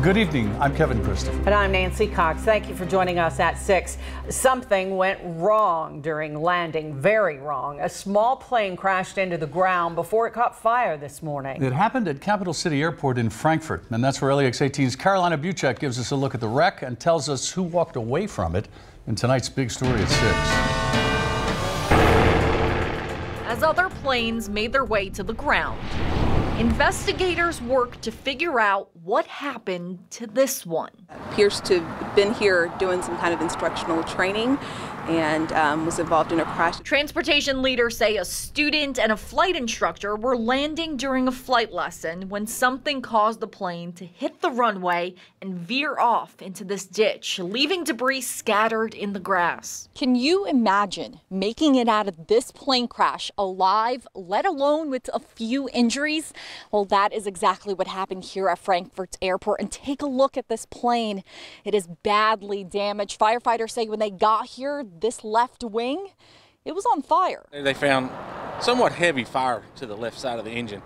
Good evening. I'm Kevin Christopher. And I'm Nancy Cox. Thank you for joining us at 6. Something went wrong during landing, very wrong. A small plane crashed into the ground before it caught fire this morning. It happened at Capital City Airport in Frankfurt, and that's where LEX 18's Carolina Buchek gives us a look at the wreck and tells us who walked away from it in tonight's big story at 6. As other planes made their way to the ground, investigators worked to figure out what happened to this one. Appears to have been here doing some kind of instructional training and was involved in a crash. Transportation leaders say a student and a flight instructor were landing during a flight lesson when something caused the plane to hit the runway and veer off into this ditch, leaving debris scattered in the grass. Can you imagine making it out of this plane crash alive, let alone with a few injuries? Well, that is exactly what happened here at Frankfurt's airport. And take a look at this plane. It is badly damaged. Firefighters say when they got here, this left wing, it was on fire. They found somewhat heavy fire to the left side of the engine.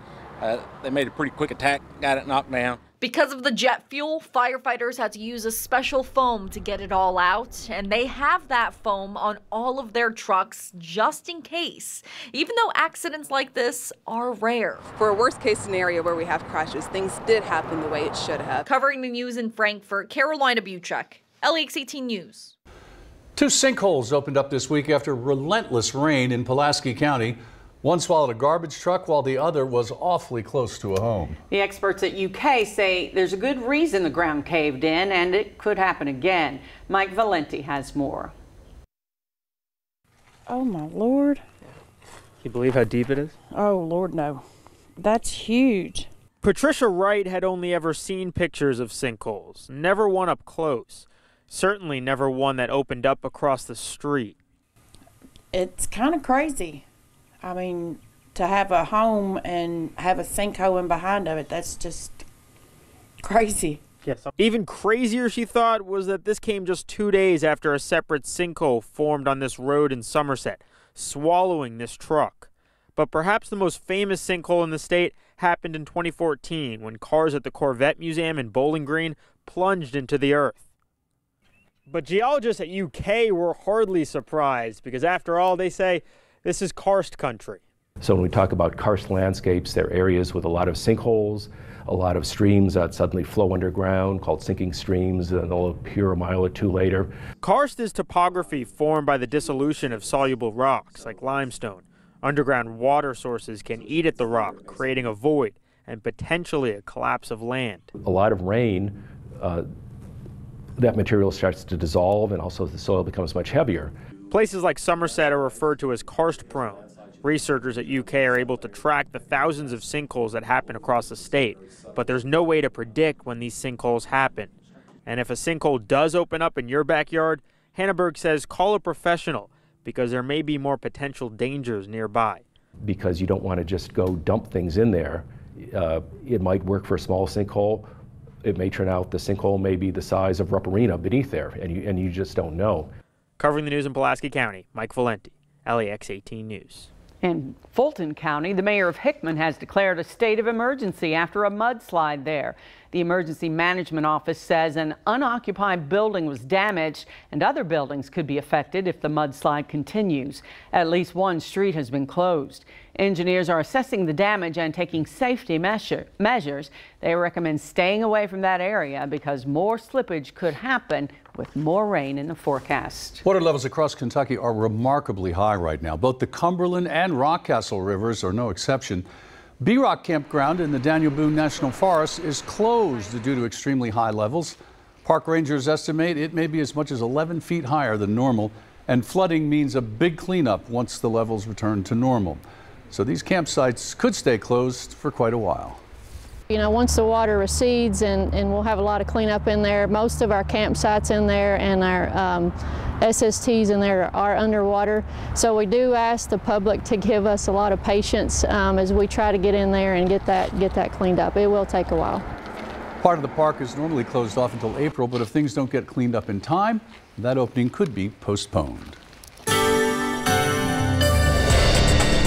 They made a pretty quick attack, got it knocked down. Because of the jet fuel, firefighters had to use a special foam to get it all out, and they have that foam on all of their trucks just in case, even though accidents like this are rare. For a worst case scenario where we have crashes, things did happen the way it should have. Covering the news in Frankfurt, Carolina Buchek, LEX 18 News. 2 sinkholes opened up this week after relentless rain in Pulaski County. One swallowed a garbage truck while the other was awfully close to a home. The experts at UK say there's a good reason the ground caved in and it could happen again. Mike Valenti has more. Oh my Lord. Can you believe how deep it is? Oh Lord, no. That's huge. Patricia Wright had only ever seen pictures of sinkholes, never one up close. Certainly never one that opened up across the street. It's kind of crazy. I mean, to have a home and have a sinkhole in behind of it, that's just crazy. Yes. Even crazier, she thought, was that this came just 2 days after a separate sinkhole formed on this road in Somerset, swallowing this truck. But perhaps the most famous sinkhole in the state happened in 2014 when cars at the Corvette Museum in Bowling Green plunged into the earth. But geologists at UK were hardly surprised because, after all, they say this is karst country. So when we talk about karst landscapes, they're areas with a lot of sinkholes, a lot of streams that suddenly flow underground, called sinking streams, and they'll appear a mile or two later. Karst is topography formed by the dissolution of soluble rocks like limestone. Underground water sources can eat at the rock, creating a void and potentially a collapse of land. A lot of rain, that material starts to dissolve, and also the soil becomes much heavier. Places like Somerset are referred to as karst-prone. Researchers at UK are able to track the thousands of sinkholes that happen across the state, but there's no way to predict when these sinkholes happen. And if a sinkhole does open up in your backyard, Hannaberg says call a professional because there may be more potential dangers nearby. Because you don't want to just go dump things in there. It might work for a small sinkhole. It may turn out the sinkhole may be the size of Rupp Arena beneath there, and you just don't know. Covering the news in Pulaski County, Mike Valenti, LEX 18 News. In Fulton County, the mayor of Hickman has declared a state of emergency after a mudslide there. The Emergency Management Office says an unoccupied building was damaged and other buildings could be affected if the mudslide continues. At least one street has been closed. Engineers are assessing the damage and taking safety measures. They recommend staying away from that area because more slippage could happen with more rain in the forecast. Water levels across Kentucky are remarkably high right now. Both the Cumberland and Rockcastle rivers are no exception. B-Rock Campground in the Daniel Boone National Forest is closed due to extremely high levels. Park rangers estimate it may be as much as 11 feet higher than normal, and flooding means a big cleanup once the levels return to normal. So these campsites could stay closed for quite a while. You know, once the water recedes and we'll have a lot of cleanup in there, most of our campsites in there and our SSTs in there are underwater. So we do ask the public to give us a lot of patience as we try to get in there and get that cleaned up. It will take a while. Part of the park is normally closed off until April, but if things don't get cleaned up in time, that opening could be postponed.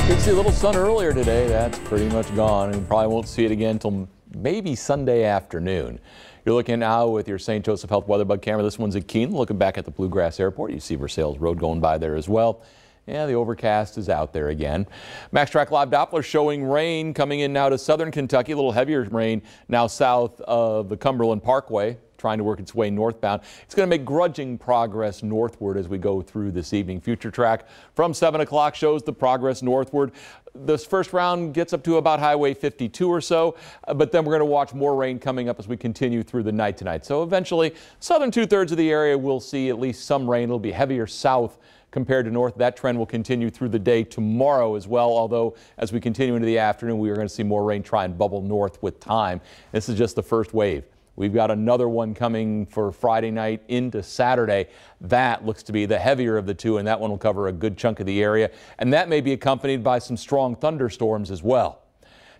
Did see a little sun earlier today. That's pretty much gone, and probably won't see it again until maybe Sunday afternoon. You're looking now with your St. Joseph Health WeatherBug camera. This one's at Keene, looking back at the Bluegrass Airport. You see Versailles Road going by there as well. Yeah, the overcast is out there again. MaxTrack Live Doppler showing rain coming in now to southern Kentucky. A little heavier rain now south of the Cumberland Parkway, trying to work its way northbound. It's going to make grudging progress northward as we go through this evening. Future Track from 7 o'clock shows the progress northward. This first round gets up to about Highway 52 or so, but then we're going to watch more rain coming up as we continue through the night tonight. So eventually, southern 2/3 of the area will see at least some rain. It'll be heavier south compared to north. That trend will continue through the day tomorrow as well, although as we continue into the afternoon, we are going to see more rain try and bubble north with time. This is just the first wave. We've got another one coming for Friday night into Saturday. That looks to be the heavier of the two, and that one will cover a good chunk of the area. And that may be accompanied by some strong thunderstorms as well.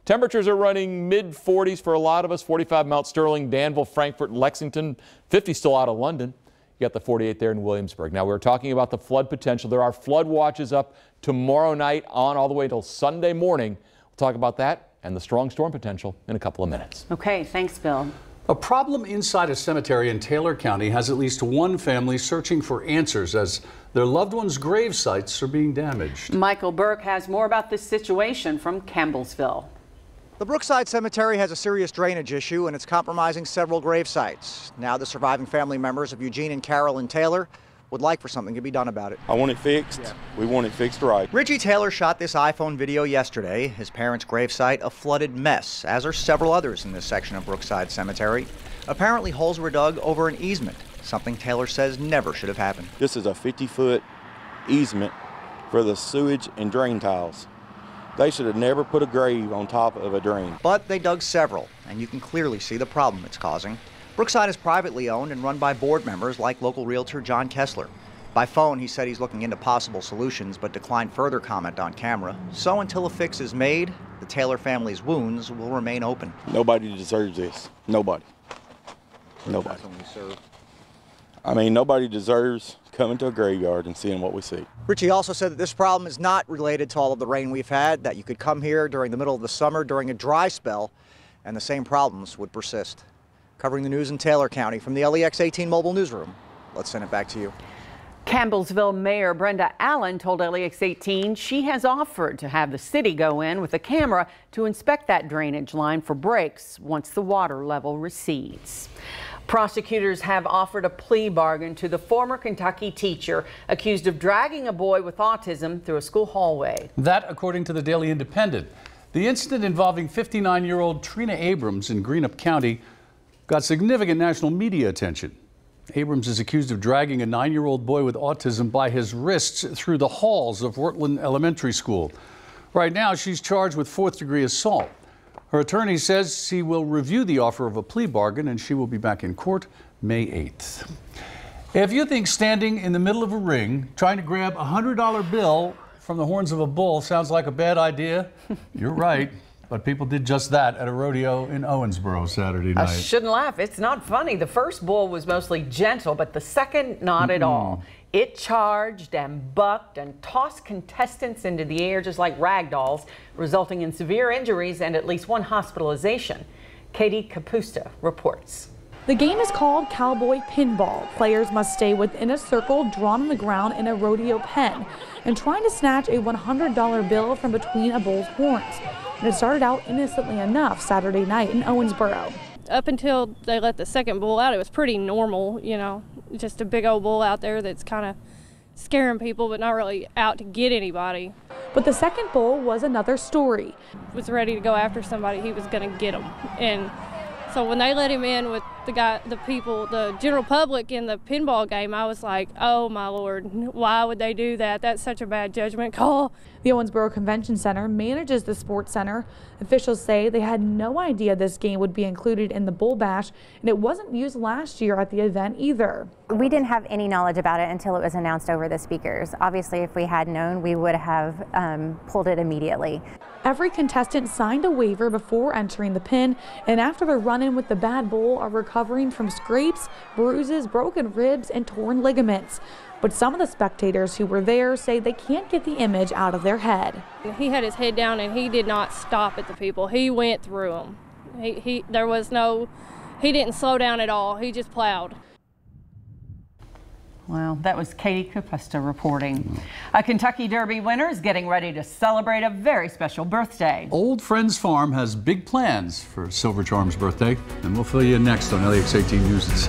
Temperatures are running mid-40s for a lot of us. 45 Mount Sterling, Danville, Frankfort, Lexington. 50 still out of London. You got the 48 there in Williamsburg. Now, we're talking about the flood potential. There are flood watches up tomorrow night on all the way until Sunday morning. We'll talk about that and the strong storm potential in a couple of minutes. Okay, thanks, Bill. A problem inside a cemetery in Taylor County has at least one family searching for answers as their loved ones' grave sites are being damaged. Michael Burke has more about this situation from Campbellsville. The Brookside Cemetery has a serious drainage issue and it's compromising several grave sites. Now the surviving family members of Eugene and Carolyn Taylor would like for something to be done about it. I want it fixed. Yeah. We want it fixed right. Richie Taylor shot this iPhone video yesterday. His parents' gravesite a flooded mess, as are several others in this section of Brookside Cemetery. Apparently holes were dug over an easement, something Taylor says never should have happened. This is a 50-foot easement for the sewage and drain tiles. They should have never put a grave on top of a drain. But they dug several, and you can clearly see the problem it's causing. Brookside is privately owned and run by board members like local realtor John Kessler. By phone, he said he's looking into possible solutions, but declined further comment on camera. So until a fix is made, the Taylor family's wounds will remain open. Nobody deserves this. Nobody. Nobody. I mean, nobody deserves coming to a graveyard and seeing what we see. Richie also said that this problem is not related to all of the rain we've had, that you could come here during the middle of the summer during a dry spell, and the same problems would persist. Covering the news in Taylor County from the LEX 18 mobile newsroom, let's send it back to you. Campbellsville Mayor Brenda Allen told LEX 18 she has offered to have the city go in with a camera to inspect that drainage line for breaks once the water level recedes. Prosecutors have offered a plea bargain to the former Kentucky teacher accused of dragging a boy with autism through a school hallway. That, according to the Daily Independent. The incident involving 59-year-old Trina Abrams in Greenup County got significant national media attention. Abrams is accused of dragging a 9-year-old boy with autism by his wrists through the halls of Wortland Elementary School. Right now, she's charged with 4th-degree assault. Her attorney says he will review the offer of a plea bargain and she will be back in court May 8th. If you think standing in the middle of a ring trying to grab a $100 bill from the horns of a bull sounds like a bad idea, you're right. But people did just that at a rodeo in Owensboro Saturday night. I shouldn't laugh. It's not funny. The first bull was mostly gentle, but the second, not at all. It charged and bucked and tossed contestants into the air just like rag dolls, resulting in severe injuries and at least one hospitalization. Katie Capusta reports. The game is called cowboy pinball. Players must stay within a circle drawn on the ground in a rodeo pen and trying to snatch a $100 bill from between a bull's horns. And it started out innocently enough Saturday night in Owensboro. Up until they let the second bull out, it was pretty normal, you know, just a big old bull out there that's kind of scaring people but not really out to get anybody. But the second bull was another story. Was ready to go after somebody, he was going to get them. And so when they let him in with the people, the general public in the pinball game, I was like, oh my Lord, why would they do that? That's such a bad judgment call. The Owensboro Convention Center manages the sports center. Officials say they had no idea this game would be included in the Bull Bash, and it wasn't used last year at the event either. We didn't have any knowledge about it until it was announced over the speakers. Obviously, if we had known, we would have pulled it immediately. Every contestant signed a waiver before entering the pin, and after the run-in with the bad bull are recovering from scrapes, bruises, broken ribs, and torn ligaments. But some of the spectators who were there say they can't get the image out of their head. He had his head down and he did not stop at the people. He went through them. He didn't slow down at all. He just plowed. Well, that was Katie Capusta reporting. A Kentucky Derby winner is getting ready to celebrate a very special birthday. Old Friends Farm has big plans for Silver Charm's birthday, and we'll fill you in next on LEX 18 News at 7.